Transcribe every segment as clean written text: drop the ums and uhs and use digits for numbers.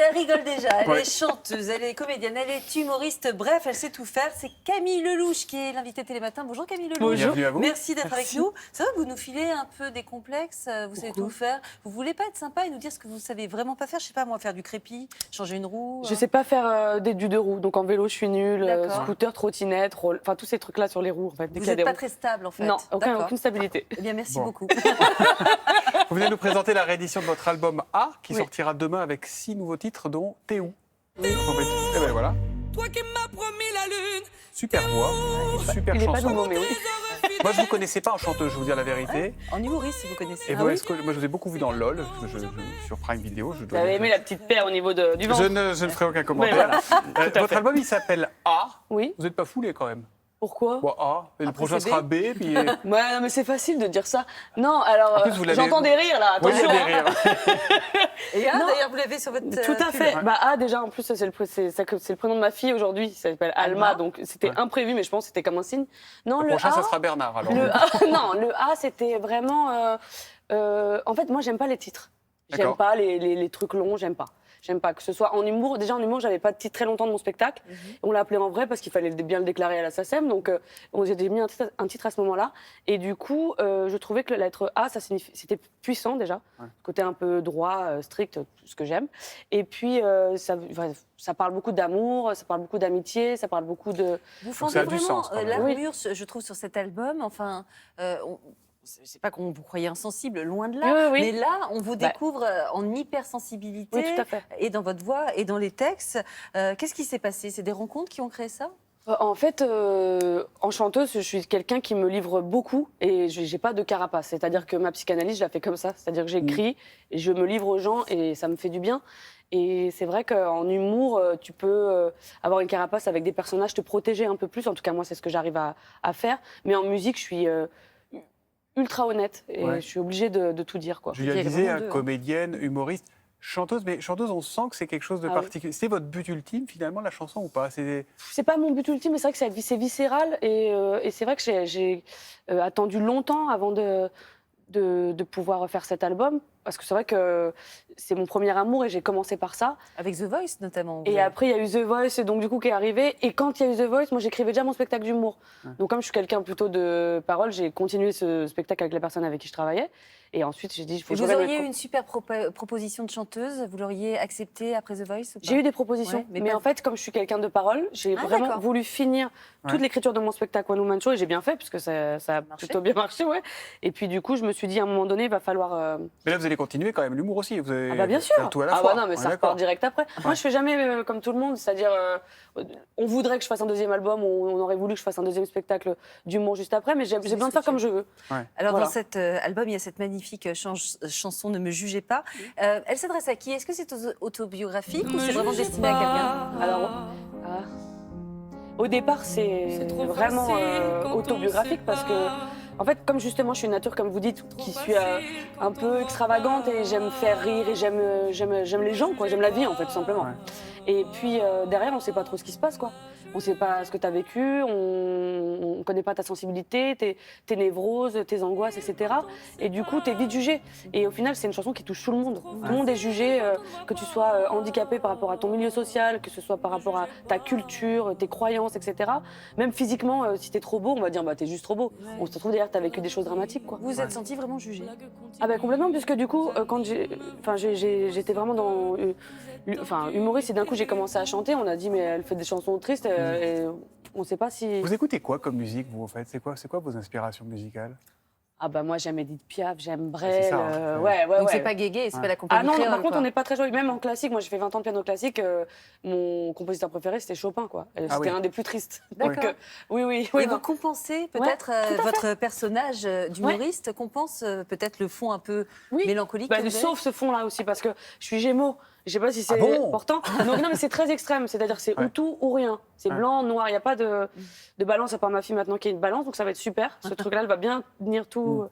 elle rigole déjà. Elle est chanteuse, elle est comédienne, elle est humoriste. Bref, elle sait tout faire. C'est Camille Lelouch qui est l'invitée Télématin. Bonjour Camille Lelouch. Bonjour. Bienvenue à vous. Merci d'être avec nous. C'est vrai que vous nous filez un peu des complexes. Vous savez tout faire. Vous voulez pas être sympa et nous dire ce que vous savez vraiment pas faire? Je sais pas moi, faire du crépi, changer une roue. Je sais pas faire du deux roues. Donc en vélo, je suis nulle. D'accord. Scooter, trottinette, enfin tous ces trucs-là sur les roues. En fait. Dès Vous qu'il y a n'êtes des pas roues. très stable en fait. Non, D'accord. aucune stabilité. Eh bien, merci Bon. beaucoup. Vous venez nous présenter la réédition de votre album A, qui Oui. sortira demain avec 6 nouveaux titres, dont T'es où. Et ben voilà. Toi qui m'as promis la lune. Super voix, super Il est pas chanson. nouveau, mais oui. Moi, je vous connaissais pas en chanteuse, je vais vous dire la vérité. En humoriste, si vous connaissez. Et vous, est-ce que moi, je vous ai beaucoup vu dans LOL, sur Prime Video. Je Vous dois avez le aimé dire. la petite paire au niveau du ventre. Je ne ferai aucun commentaire. à Votre fait. album, il s'appelle A. Oui. Vous n'êtes pas foulé quand même. Pourquoi Bon, A, et le Après, prochain c'est sera B, puis. Ouais, non, mais c'est facile de dire ça. Non, alors, En plus, vous l'avez- j'entends des rires là, Oui, il y attention. a des hein. rires. Et Non. d'ailleurs, vous l'avez sur votre. Tout à pub. fait. Bah, déjà, en plus, c'est le prénom de ma fille aujourd'hui. Ça s'appelle Alma, Alma. donc c'était Ouais. imprévu, mais je pense que c'était comme un signe. Non, Le le prochain, A, ça sera Bernard, alors. le A, non, le A, c'était vraiment. En fait, moi, j'aime pas les titres. J'aime D'accord. pas les trucs longs, j'aime pas. J'aime pas que ce soit en humour. Déjà en humour, j'avais pas de titre très longtemps de mon spectacle. On l'a appelé en vrai parce qu'il fallait bien le déclarer à la SACEM. Donc j'ai mis un titre à ce moment-là. Et du coup, je trouvais que la lettre A, c'était puissant déjà. Ouais. Côté un peu droit, strict, tout ce que j'aime. Et puis ça parle beaucoup d'amour, ça parle beaucoup d'amitié, ça parle beaucoup de. Vous ça fondez a du vraiment sens, quand même. l'armure, je trouve, sur cet album. Enfin, c'est pas qu'on vous croyez insensible, loin de là. Oui, oui. Mais là, on vous Bah. découvre en hypersensibilité. Oui, tout à fait. Et dans votre voix et dans les textes. Qu'est-ce qui s'est passé? C'est des rencontres qui ont créé ça? En fait, en chanteuse, je suis quelqu'un qui me livre beaucoup et j'ai pas de carapace. C'est-à-dire que ma psychanalyse, je la fais comme ça. C'est-à-dire que j'écris, et je me livre aux gens et ça me fait du bien. Et c'est vrai qu'en humour, tu peux avoir une carapace avec des personnages, te protéger un peu plus. En tout cas, moi, c'est ce que j'arrive à faire. Mais en musique, je suis ultra honnête et Ouais. je suis obligée de tout dire, quoi. Julia Il y a disait, vraiment deux, hein. comédienne, humoriste, chanteuse, mais chanteuse, on sent que c'est quelque chose de Ah oui. particulier. C'est votre but ultime, finalement, la chanson, ou pas? C'est pas mon but ultime, mais c'est vrai que c'est viscéral et c'est vrai que j'ai attendu longtemps avant de pouvoir faire cet album parce que c'est vrai que c'est mon premier amour et j'ai commencé par ça. Avec The Voice, notamment. Et après, il y a eu The Voice, et donc du coup, qui est arrivé. Et quand il y a eu The Voice, moi, j'écrivais déjà mon spectacle d'humour. Donc, comme je suis quelqu'un plutôt de parole, j'ai continué ce spectacle avec les personnes avec qui je travaillais. Et ensuite, j'ai dit, il faut que je Vous revienne auriez avec- eu une super proposition de chanteuse. Vous l'auriez acceptée après The Voice ou pas? J'ai eu des propositions, Ouais, mais mais pas- en fait, comme je suis quelqu'un de parole, j'ai Ah, vraiment d'accord. voulu finir toute Ouais. l'écriture de mon spectacle One Woman Show, et j'ai bien fait, puisque ça a Marché. plutôt bien marché, ouais. Et puis, du coup, je me suis dit, à un moment donné, il va falloir... Mais là, vous allez continuer quand même l'humour aussi. Vous allez Ah bah bien sûr. faire tout à la Ah fois. bah non, mais On est ça d'accord. repart direct après. Moi, je fais jamais comme tout le monde, c'est-à-dire on voudrait que je fasse un deuxième album, on aurait voulu que je fasse un deuxième spectacle d'humour juste après, mais j'ai besoin de faire comme je veux. Alors, Voilà. dans cet album, il y a cette magnifique chanson Ne me jugez pas. Elle s'adresse à qui? Est-ce que c'est autobiographique ou c'est vraiment destiné à quelqu'un? Alors, ah. Au départ, c'est trop vraiment facile quand on autobiographique sait parce que, en fait, comme justement, je suis une nature, comme vous dites, qui suis un peu extravagante et j'aime faire rire et j'aime les gens, quoi. J'aime la vie, en fait, tout simplement. Ouais. Et puis, derrière, on ne sait pas trop ce qui se passe, quoi. On ne sait pas ce que tu as vécu, on ne connaît pas ta sensibilité, tes névroses, tes angoisses, etc. Et du coup, tu es vite jugé. Et au final, c'est une chanson qui touche tout le monde. Tout le monde est jugé, que tu sois handicapé par rapport à ton milieu social, que ce soit par rapport à ta culture, tes croyances, etc. Même physiquement, si tu es trop beau, on va dire, bah, tu es juste trop beau. On se trouve derrière, tu as vécu des choses dramatiques, quoi. Vous vous êtes senti vraiment jugé? Ah bah complètement, puisque du coup, quand j'étais vraiment dans... humoriste, et d'un coup, j'ai commencé à chanter, on a dit, mais elle fait des chansons tristes, et on ne sait pas si... Vous écoutez quoi comme musique, vous, en fait? C'est quoi vos inspirations musicales? Ah bah moi, j'aime Edith Piaf, j'aime c'est Brel, ça, hein, ouais. Donc, c'est pas Guégué, c'est pas la compagnie Ah non, créole, par contre, quoi. on n'est pas très joyeux. Même en classique, moi j'ai fait 20 ans de piano classique, mon compositeur préféré c'était Chopin, quoi. Et Ah c'était oui. un des plus tristes. D'accord. Donc, oui. Et non. vous compensez peut-être votre personnage d'humoriste, compense peut-être le fond un peu Oui. mélancolique Bah, que vous avez? sauf ce fond-là aussi, parce que je suis Gémeaux. Je sais pas si c'est bon important. Donc, non, mais c'est très extrême. C'est-à-dire que c'est Ouais. ou tout ou rien. C'est Ouais. blanc, noir. Il n'y a pas de balance, à part ma fille maintenant qui a une balance. Donc ça va être super. Ce truc-là, elle va bien venir tout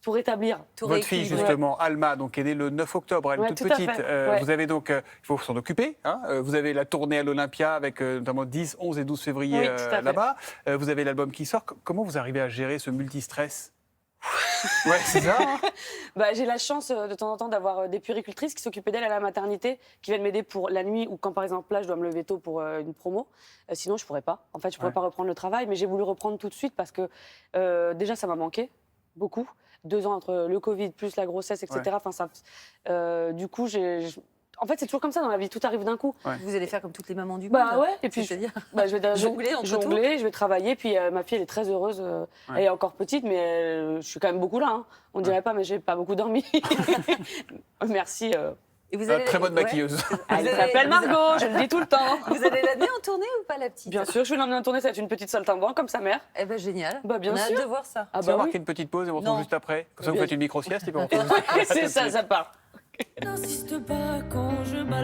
rétablir. Tout Votre fille, rééquilibrer. justement, Alma, donc, est née le 9 octobre, elle est Ouais, toute tout à petite. fait, ouais. Vous avez donc, il faut s'en occuper. Hein, vous avez la tournée à l'Olympia avec notamment 10, 11 et 12 février Oui, tout à fait. là-bas. Vous avez l'album qui sort. Comment vous arrivez à gérer ce multistress? Ouais, c'est ça. Hein. Bah, j'ai la chance de temps en temps d'avoir des puéricultrices qui s'occupaient d'elle à la maternité, qui viennent m'aider pour la nuit ou quand par exemple là je dois me lever tôt pour une promo. Sinon je pourrais pas. En fait je pourrais pas reprendre le travail, mais j'ai voulu reprendre tout de suite parce que déjà ça m'a manqué beaucoup. 2 ans entre le Covid plus la grossesse, etc. Ouais. Enfin, du coup en fait c'est toujours comme ça dans la vie, tout arrive d'un coup. Ouais. Vous allez faire comme toutes les mamans du monde. Bah ouais, et puis C'est-à-dire je vais jongler entre tout. je vais travailler, puis ma fille elle est très heureuse, elle est encore petite, mais je suis quand même beaucoup là, hein. On dirait pas, mais j'ai pas beaucoup dormi. Merci. Et vous Très bonne ouais. maquilleuse. Elle allez- s'appelle vous allez- Margot, je le dis tout le temps. Vous allez l'amener en tournée ou pas, la petite? Bien sûr, je vais l'emmener en tournée, ça va être une petite saltimbanque comme sa mère. Eh ben génial. Bah, bien On a sûr. hâte de voir ça. Ah On va bah marquer oui. une petite pause et on retrouve Non. juste après. Comme ça, vous Bien faites une micro-sieste et puis on retrouve juste après. C'est ça, ça part. N'insiste pas quand je balance.